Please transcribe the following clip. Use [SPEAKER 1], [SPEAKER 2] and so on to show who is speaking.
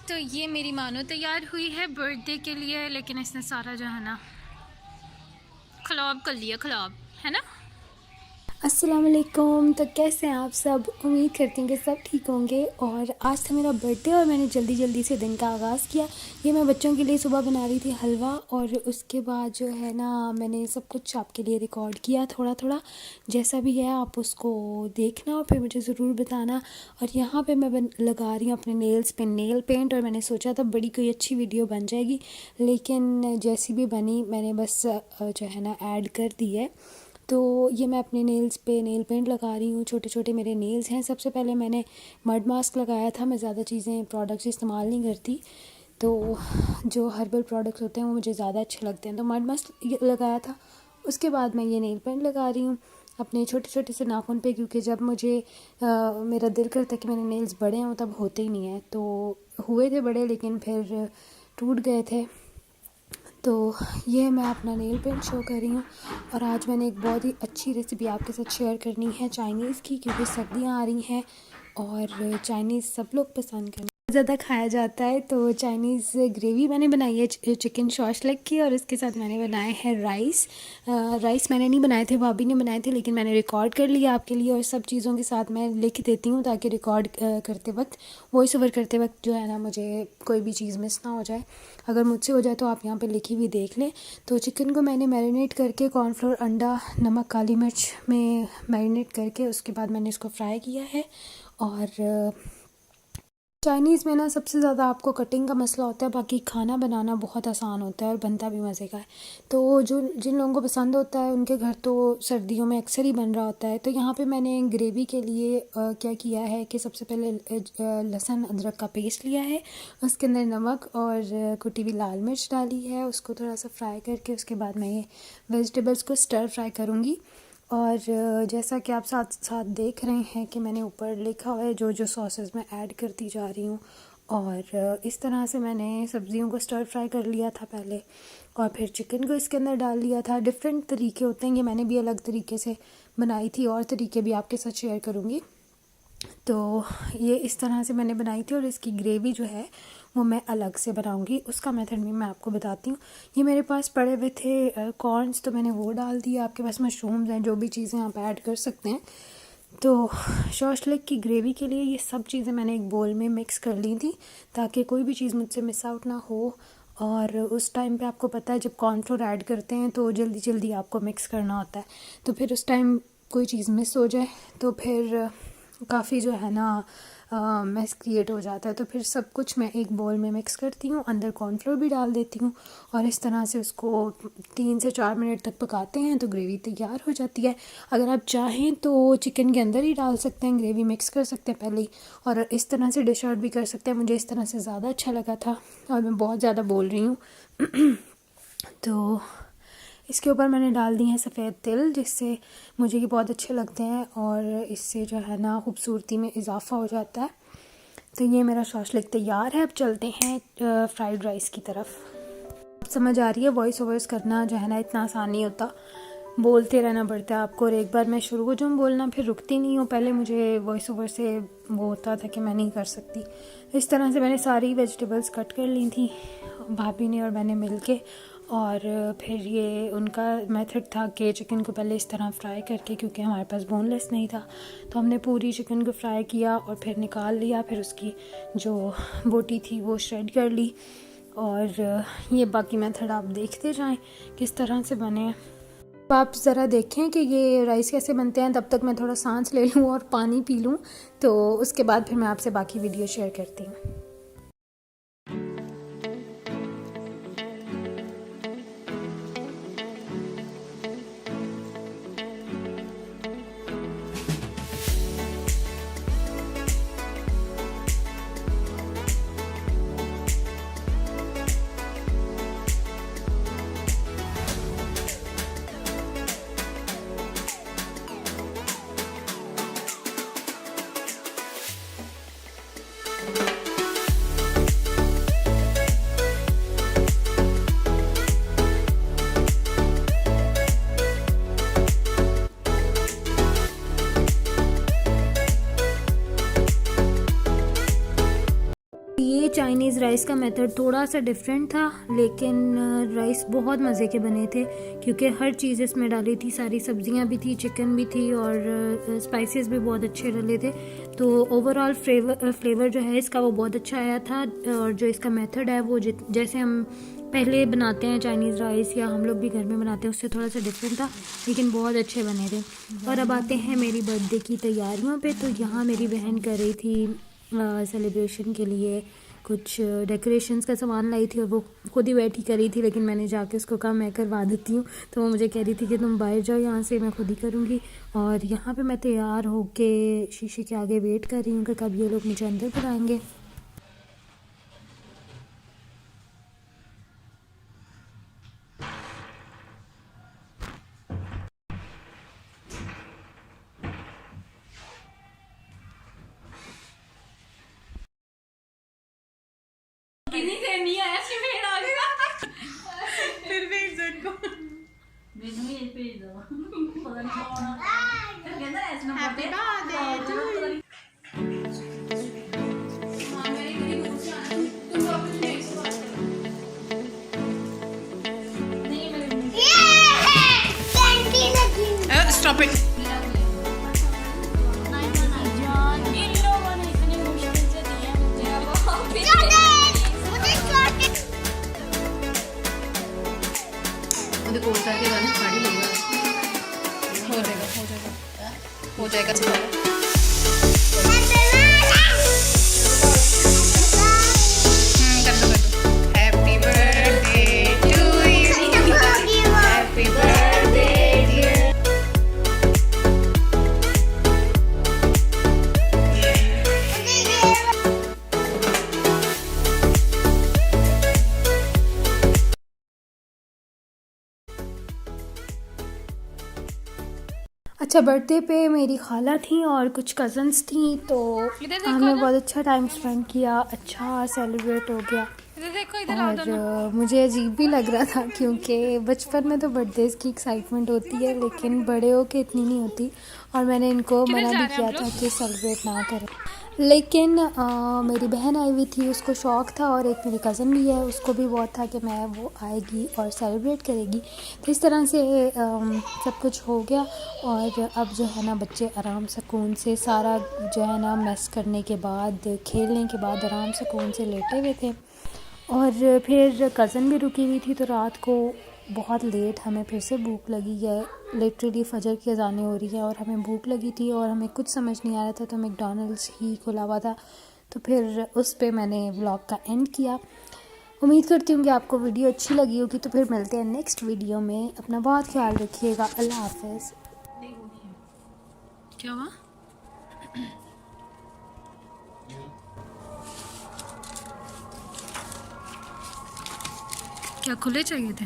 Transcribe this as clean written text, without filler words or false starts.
[SPEAKER 1] तो ये मेरी मानो तैयार हुई है बर्थडे के लिए, लेकिन इसने सारा जो है ना खराब कर लिया, खराब है ना।
[SPEAKER 2] अस्सलाम वालेकुम। तो कैसे हैं आप सब? उम्मीद करती हूँ कि सब ठीक होंगे। और आज था मेरा बर्थडे और मैंने जल्दी से दिन का आगाज़ किया। ये मैं बच्चों के लिए सुबह बना रही थी हलवा, और उसके बाद जो है ना मैंने सब कुछ आपके लिए रिकॉर्ड किया थोड़ा थोड़ा। जैसा भी है आप उसको देखना और फिर मुझे ज़रूर बताना। और यहाँ पे मैं लगा रही हूँ अपने नेल्स पे नेल पेंट, और मैंने सोचा था बड़ी कोई अच्छी वीडियो बन जाएगी, लेकिन जैसी भी बनी मैंने बस जो है ना ऐड कर दी है। तो ये मैं अपने नेल्स पे नेल पेंट लगा रही हूँ। छोटे छोटे मेरे नेल्स हैं। सबसे पहले मैंने मड मास्क लगाया था। मैं ज़्यादा चीज़ें प्रोडक्ट्स इस्तेमाल नहीं करती, तो जो हर्बल प्रोडक्ट्स होते हैं वो मुझे ज़्यादा अच्छे लगते हैं, तो मड मास्क लगाया था। उसके बाद मैं ये नेल पेंट लगा रही हूँ अपने छोटे छोटे से नाखून पे, क्योंकि जब मुझे मेरा दिल करता है कि मेरे नेल्स बड़े हों तब होते ही नहीं हैं। तो हुए थे बड़े लेकिन फिर टूट गए थे। तो ये मैं अपना नेल पेंट शो कर रही हूँ। और आज मैंने एक बहुत ही अच्छी रेसिपी आपके साथ शेयर करनी है चाइनीज़ की, क्योंकि सर्दियाँ आ रही हैं और चाइनीज़ सब लोग पसंद करते हैं, ज़्यादा खाया जाता है। तो चाइनीज़ ग्रेवी मैंने बनाई है चिकन शॉशलेग की, और इसके साथ मैंने बनाए हैं राइस। राइस मैंने नहीं बनाए थे, भाभी ने बनाए थे, लेकिन मैंने रिकॉर्ड कर लिया आपके लिए। और सब चीज़ों के साथ मैं लिख देती हूँ ताकि रिकॉर्ड करते वक्त, वॉइस ओवर करते वक्त जो है ना मुझे कोई भी चीज़ मिस ना हो जाए। अगर मुझसे हो जाए तो आप यहाँ पे लिखी हुई देख लें। तो चिकन को मैंने मैरिनेट करके कॉर्नफ्लोर, अंडा, नमक, काली मिर्च में मैरिनेट करके उसके बाद मैंने इसको फ्राई किया है। और चाइनीज़ में ना सबसे ज़्यादा आपको कटिंग का मसला होता है, बाकी खाना बनाना बहुत आसान होता है और बनता भी मज़े का है। तो जो जिन लोगों को पसंद होता है उनके घर तो सर्दियों में अक्सर ही बन रहा होता है। तो यहाँ पे मैंने ग्रेवी के लिए क्या किया है कि सबसे पहले लहसुन अदरक का पेस्ट लिया है, उसके अंदर नमक और कुटी हुई लाल मिर्च डाली है, उसको थोड़ा सा फ्राई करके उसके बाद मैं ये वेजिटेबल्स को स्टर फ्राई करूँगी। और जैसा कि आप साथ साथ देख रहे हैं कि मैंने ऊपर लिखा हुआ है जो जो सॉसेस मैं ऐड करती जा रही हूँ। और इस तरह से मैंने सब्जियों को स्टर फ्राई कर लिया था पहले, और फिर चिकन को इसके अंदर डाल लिया था। डिफरेंट तरीके होते हैं, ये मैंने भी अलग तरीके से बनाई थी, और तरीके भी आपके साथ शेयर करूँगी। तो ये इस तरह से मैंने बनाई थी, और इसकी ग्रेवी जो है वो मैं अलग से बनाऊंगी, उसका मेथड भी मैं आपको बताती हूँ। ये मेरे पास पड़े हुए थे कॉर्न्स, तो मैंने वो डाल दिया। आपके पास मशरूम्स हैं, जो भी चीज़ें आप ऐड कर सकते हैं। तो शॉशलेग की ग्रेवी के लिए ये सब चीज़ें मैंने एक बोल में मिक्स कर ली थी ताकि कोई भी चीज़ मुझसे मिस आउट ना हो। और उस टाइम पे आपको पता है जब कॉर्नफ्लोर ऐड करते हैं तो जल्दी जल्दी आपको मिक्स करना होता है, तो फिर उस टाइम कोई चीज़ मिस हो जाए तो फिर काफ़ी जो है ना मैस क्रिएट हो जाता है। तो फिर सब कुछ मैं एक बोल में मिक्स करती हूँ, अंदर कॉर्नफ्लोर भी डाल देती हूँ, और इस तरह से उसको 3 से 4 मिनट तक पकाते हैं तो ग्रेवी तैयार हो जाती है। अगर आप चाहें तो चिकन के अंदर ही डाल सकते हैं, ग्रेवी मिक्स कर सकते हैं पहले ही, और इस तरह से डिश आउट भी कर सकते हैं। मुझे इस तरह से ज़्यादा अच्छा लगा था, और मैं बहुत ज़्यादा बोल रही हूँ। तो इसके ऊपर मैंने डाल दी हैं सफ़ेद तिल, जिससे मुझे ये बहुत अच्छे लगते हैं और इससे जो है ना खूबसूरती में इजाफ़ा हो जाता है। तो ये मेरा शॉशलिक तैयार है। अब चलते हैं फ्राइड राइस की तरफ। समझ आ रही है वॉइस ओवर्स करना जो है ना इतना आसान नहीं होता, बोलते रहना पड़ता है आपको, और एक बार मैं शुरू हो जाऊँ बोलना फिर रुकती नहीं हूँ। पहले मुझे वॉइस ओवर से वो होता था कि मैं नहीं कर सकती। इस तरह से मैंने सारी वेजिटेबल्स कट कर ली थी भाभी ने और मैंने मिल के। और फिर ये उनका मेथड था कि चिकन को पहले इस तरह फ्राई करके, क्योंकि हमारे पास बोनलेस नहीं था, तो हमने पूरी चिकन को फ्राई किया और फिर निकाल लिया। फिर उसकी जो बोटी थी वो श्रेड कर ली। और ये बाकी मेथड आप देखते जाएं किस तरह से बने हैं। तो आप ज़रा देखें कि ये राइस कैसे बनते हैं, तब तक मैं थोड़ा सांस ले लूँ और पानी पी लूँ, तो उसके बाद फिर मैं आपसे बाकी वीडियो शेयर करती हूँ। चाइनीज़ राइस का मेथड थोड़ा सा डिफरेंट था, लेकिन राइस बहुत मज़े के बने थे क्योंकि हर चीज़ इसमें डाली थी, सारी सब्जियां भी थी, चिकन भी थी और स्पाइसेस भी बहुत अच्छे डले थे। तो ओवरऑल फ्लेवर जो है इसका वो बहुत अच्छा आया था। और जो इसका मेथड है वो जैसे हम पहले बनाते हैं चाइनीज़ राइस या हम लोग भी घर में बनाते हैं उससे थोड़ा सा डिफरेंट था, लेकिन बहुत अच्छे बने थे। और अब आते हैं मेरी बर्थडे की तैयारियों पे। तो यहाँ मेरी बहन कर रही थी सेलिब्रेशन के लिए कुछ डेकोरेशंस का सामान लाई थी और वो खुद ही बैठी करी थी, लेकिन मैंने जाके उसको कहा मैं करवा देती हूँ। तो वो मुझे कह रही थी कि तुम बाहर जाओ यहाँ से, मैं खुद ही करूँगी। और यहाँ पे मैं तैयार होके शीशे के आगे वेट कर रही हूँ कि कब ये लोग मुझे अंदर बुलाएंगे।
[SPEAKER 3] फिर भेज दो इनको। मैंने ये भेज दो। पता नहीं कौन है। फिर कहता है ऐसे नंबर पे। Happy birthday to you. हां मेरी मेरी कुछ तुम लोग कुछ नहीं से बात करो। नहीं मेरे ये कैंटी लगी। Stop it. कोई करके गाने साड़ी लेगा हो जाएगा कर दो। Happy birthday to you. Happy birthday dear.
[SPEAKER 2] अच्छा, बर्थडे पे मेरी खाला थी और कुछ कज़न्स थी, तो हमने बहुत अच्छा टाइम स्पेंड किया, अच्छा सेलिब्रेट हो गया।
[SPEAKER 1] इधर देखो, इधर आओ दोनों।
[SPEAKER 2] और मुझे अजीब भी लग रहा था क्योंकि बचपन में तो बर्थडेज की एक्साइटमेंट होती है, लेकिन बड़े हो के इतनी नहीं होती। और मैंने इनको मना भी किया था कि सेलिब्रेट ना करें, लेकिन मेरी बहन आई हुई थी, उसको शौक़ था, और एक मेरी कज़न भी है, उसको भी बहुत था कि मैं वो आएगी और सेलिब्रेट करेगी। तो इस तरह से सब कुछ हो गया। और अब जो है ना बच्चे आराम सुकून से सारा जो है ना मेस करने के बाद, खेलने के बाद आराम सुकून से लेटे हुए थे। और फिर कज़न भी रुकी हुई थी, तो रात को बहुत लेट हमें फिर से भूख लगी है। लिटरली फ़जर की अज़ानें हो रही है और हमें भूख लगी थी और हमें कुछ समझ नहीं आ रहा था, तो मैकडॉनल्ड्स ही खुला हुआ था। तो फिर उस पे मैंने व्लॉग का एंड किया। उम्मीद करती हूँ कि आपको वीडियो अच्छी लगी होगी। तो फिर मिलते हैं नेक्स्ट वीडियो में। अपना बहुत ख्याल रखिएगा। अल्लाह हाफ़िज़।
[SPEAKER 1] क्या हुआ? क्या खुले चाहिए थे?